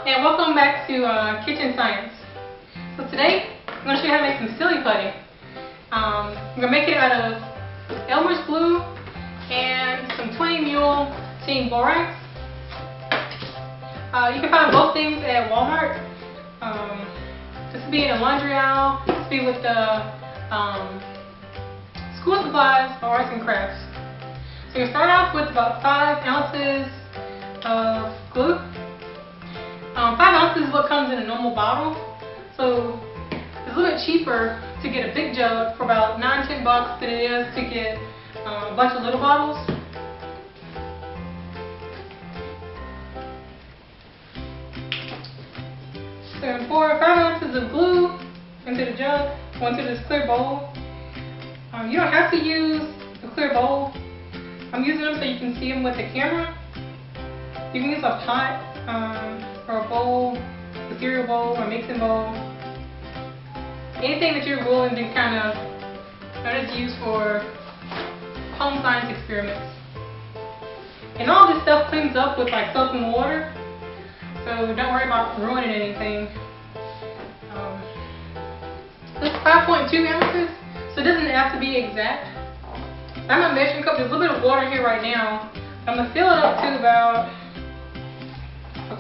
and welcome back to Kitchen Science. So today, I'm going to show you how to make some silly putty. I'm going to make it out of Elmer's glue and some 20 mule team borax. You can find both things at Walmart. This will be in a laundry aisle. This will be with the school supplies for arts and crafts. So you start off with about 5 ounces of glue. 5 ounces is what comes in a normal bottle. So it's a little bit cheaper to get a big jug for about $9-10 than it is to get a bunch of little bottles. So I'm going to pour 5 ounces of glue into the jug, into this clear bowl. You don't have to use the clear bowl. I'm using them so you can see them with the camera. You can use a pot or a bowl, a cereal bowl or a mixing bowl. Anything that you're willing to kind of just use for home science experiments. And all this stuff cleans up with like soap and water, so don't worry about ruining anything. This is 5.2 ounces, so it doesn't have to be exact. I'm a measuring cup. There's a little bit of water here right now. I'm going to fill it up to about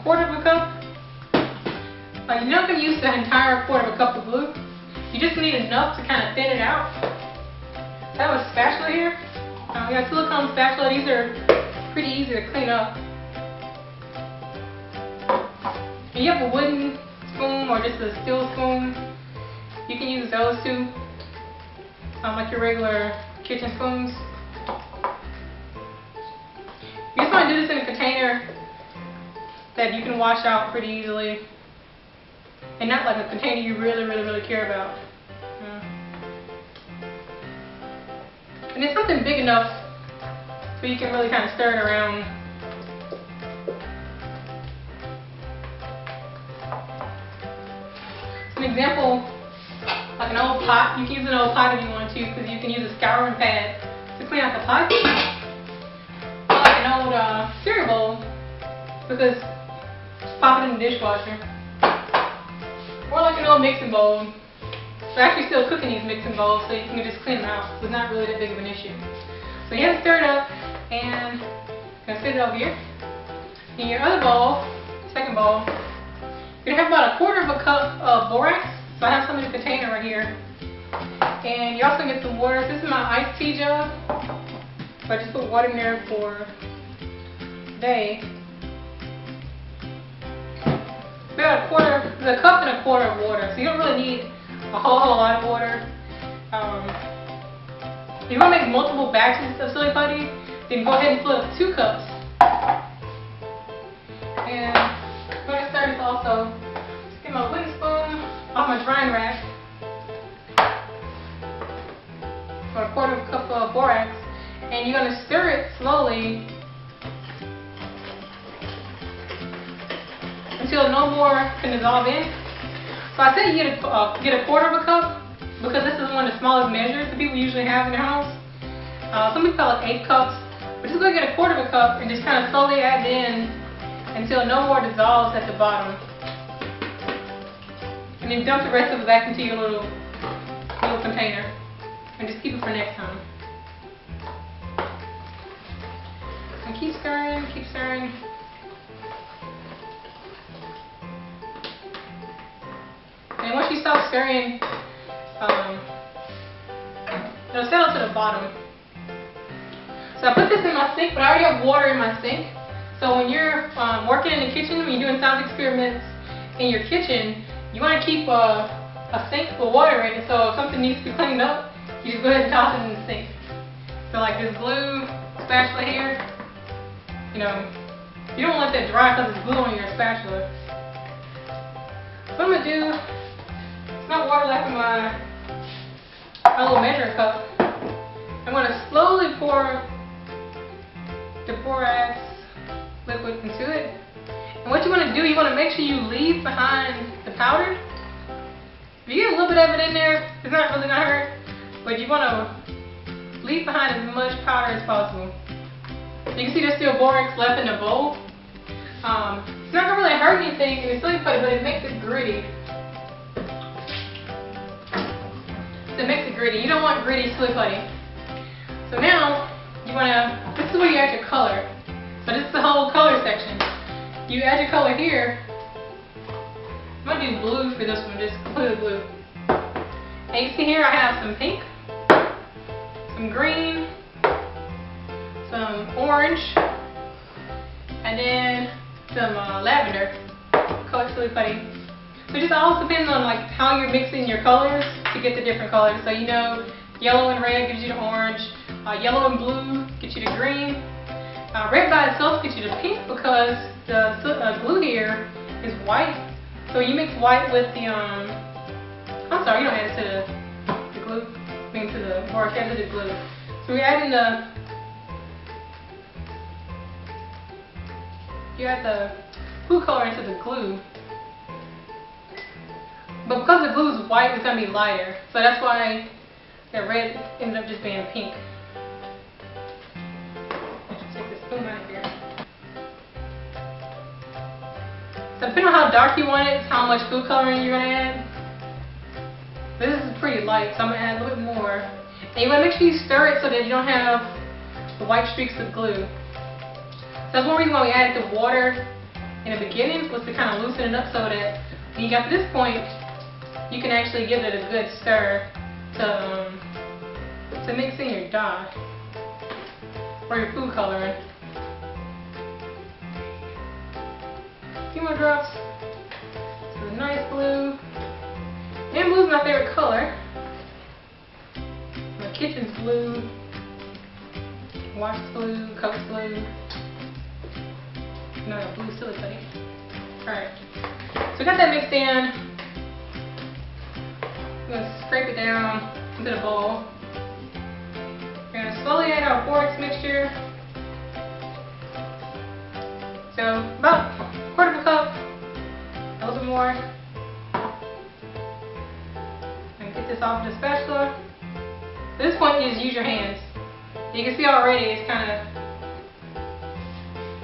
1/4 cup. You're not going to use the entire 1/4 cup of glue. You just need enough to kind of thin it out. I have a spatula here. We got a silicone spatula. These are pretty easy to clean up. And you have a wooden spoon or just a steel spoon. You can use those too, like your regular kitchen spoons. You just want to do this in a container that you can wash out pretty easily, and not like a container you really care about. And it's something big enough so you can really kind of stir it around. An example, like an old pot. You can use an old pot if you want to, because you can use a scouring pad to clean out the pot. Or like an old cereal bowl, because just pop it in the dishwasher. Or like an old mixing bowl. We're actually still cooking these mixing bowls, so you can just clean them out. So it's not really that big of an issue. So you have to stir it up, and I'm going to sit it over here. In your other bowl, second bowl, you're going to have about 1/4 cup of borax. So I have some in the container right here. And you also get some water. This is my iced tea jug. So I just put water in there for a day. About a cup and 1/4 of water. So you don't really need a whole lot of water. If you want to make multiple batches of silly putty, then go ahead and fill up 2 cups. And I'm going to start this also. Just get my wooden spoon off my drying rack. For 1/4 cup of borax. And you're going to stir it slowly until no more can dissolve in. So I said you get a 1/4 cup because this is one of the smallest measures that people usually have in their house. Some people have like 8 cups, but just go get a 1/4 cup and just kind of slowly add it in until no more dissolves at the bottom. And then dump the rest of it back into your little container and just keep it for next time. And keep stirring, keep stirring. And once you stop stirring, it'll settle to the bottom. So I put this in my sink, but I already have water in my sink. So when you're working in the kitchen, when you're doing science experiments in your kitchen, you want to keep a sink with water in it. So if something needs to be cleaned up, you just go ahead and toss it in the sink. So like this glue spatula here, you don't want to let that dry because it's glue on your spatula. So what I'm going to do, it's not water left in my little measuring cup. I'm going to slowly pour the borax liquid into it. And what you want to do, you want to make sure you leave behind the powder. If you get a little bit of it in there, it's not really going to hurt. But you want to leave behind as much powder as possible. You can see there's still borax left in the bowl. It's not gonna really hurt anything in the silly putty, but it makes it gritty. So it makes it gritty. You don't want gritty silly putty. So now you wanna. This is where you add your color. So this is the whole color section. You add your color here. I'm gonna do blue for this one, just completely blue. And you see here I have some pink, some green, some orange, and then some lavender color silly putty. So it just all depends on like how you're mixing your colors to get the different colors. So you know, yellow and red gives you the orange, yellow and blue gets you the green, red by itself gets you the pink because the glue here is white. So you mix white with the I'm sorry, you don't add it to the glue. I mean to the bark, add it to the glue. So we add in you add the food color into the glue. But because the glue is white, it's going to be lighter. So that's why that red ends up just being pink. Let's take this spoon out of here. So depending on how dark you want it, it's how much food coloring you're going to add. This is pretty light, so I'm going to add a little bit more. And you want to make sure you stir it so that you don't have the white streaks of glue. So that's one reason why we added the water in the beginning, was to kind of loosen it up so that when you got to this point, you can actually give it a good stir to mix in your dye or your food coloring. A few more drops. So a nice blue. And blue's my favorite color. My kitchen's blue. Wash blue, coat's blue. No, blue silly putty. Alright. So we got that mixed in. We're going to scrape it down into the bowl. We're going to slowly add our borax mixture. So about a quarter of a cup, a little bit more. And get this off the spatula. At this point, you just use your hands. You can see already it's kind of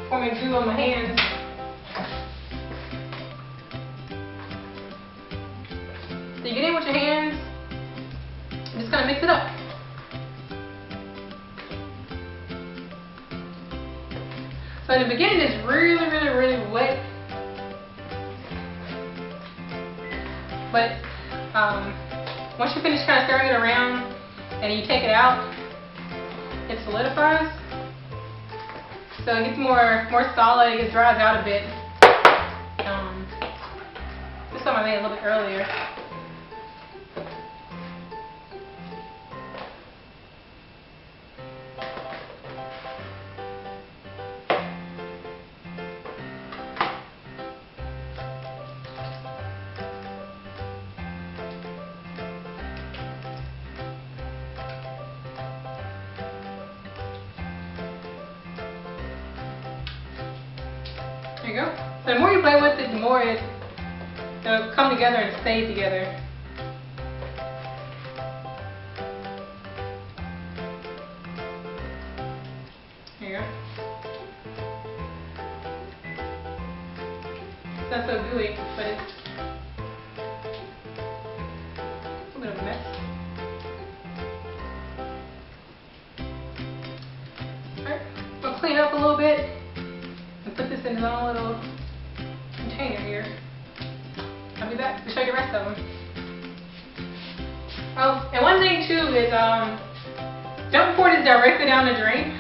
forming glue on my hands. So you get in with your hands, and just kind of mix it up. So in the beginning it's really wet. But once you finish kind of stirring it around and you take it out, it solidifies. So it gets more solid, it dries out a bit. This time I made it a little bit earlier. There you go. So the more you play with it, the more it'll come together and stay together. There you go. It's not so gooey, but it's a bit of a mess. Alright, we'll clean up a little bit. Put this in its own little container here. I'll be back to show you the rest of them. Oh, and one thing too is don't pour this directly down the drain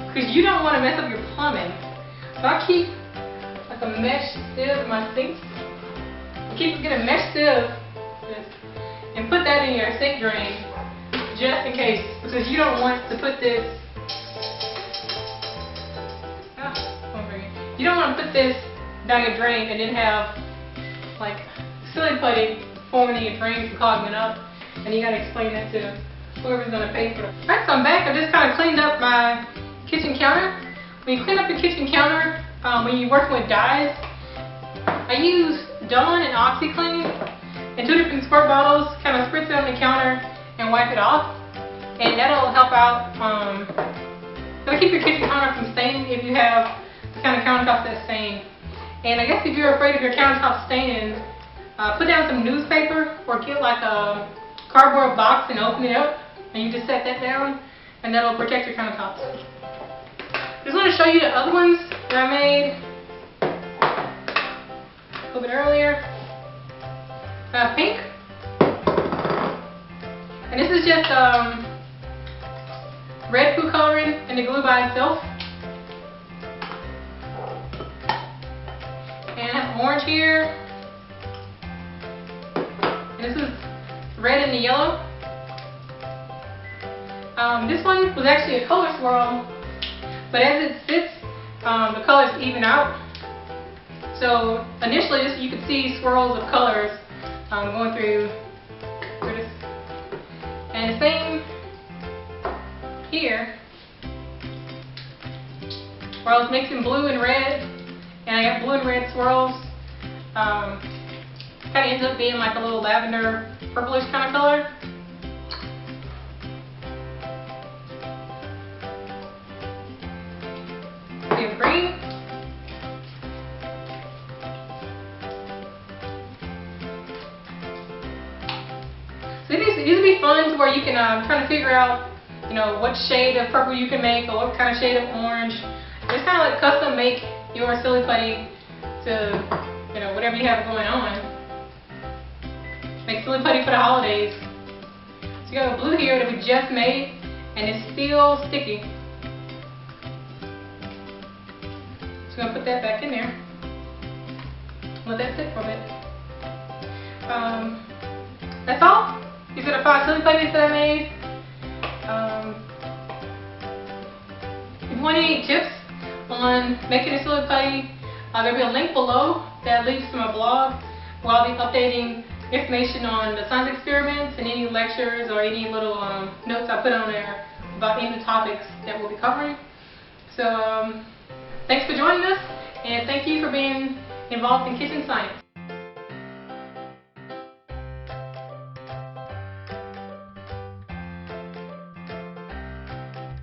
because you don't want to mess up your plumbing. So I keep like a mesh sieve in my sink. Get a mesh sieve and put that in your sink drain just in case, because you don't want to put this. You don't want to put this down your drain and then have like silly putty forming in your drain from clogging up, and you got to explain that to whoever's going to pay for it. Alright, so I'm back. I just kind of cleaned up my kitchen counter. When you clean up your kitchen counter, when you're working with dyes, I use Dawn and OxyClean in 2 different squirt bottles, kind of spritz it on the counter and wipe it off, and that'll help out. It'll keep your kitchen counter from staining if you have kind of countertops that stain. And I guess if you're afraid of your countertop staining, put down some newspaper or get like a cardboard box and open it up, and you just set that down, and that'll protect your countertops. Just want to show you the other ones that I made a little bit earlier. Pink, and this is just red food coloring and the glue by itself. And I have orange here, and this is red and the yellow. This one was actually a color swirl, but as it sits, the colors even out. So initially, you could see swirls of colors going through this. And the same here, where I was mixing blue and red, and I got blue and red swirls. Kind of ends up being like a little lavender, purplish kind of color. We have green. So these would be fun to where you can kind of figure out, what shade of purple you can make or what kind of shade of orange. Just kind of like custom make your silly putty to, whatever you have going on. Make silly putty for the holidays. So you got a blue here that we just made, and it's still sticky. So I'm gonna put that back in there. Let that sit for a bit. That's all. These are the 5 silly putties that I made. If you want any tips on making a silly putty, there'll be a link below that leads to my blog, where I'll be updating information on the science experiments and any lectures or any little notes I put on there about any of the topics that we'll be covering. So thanks for joining us, and thank you for being involved in kitchen science.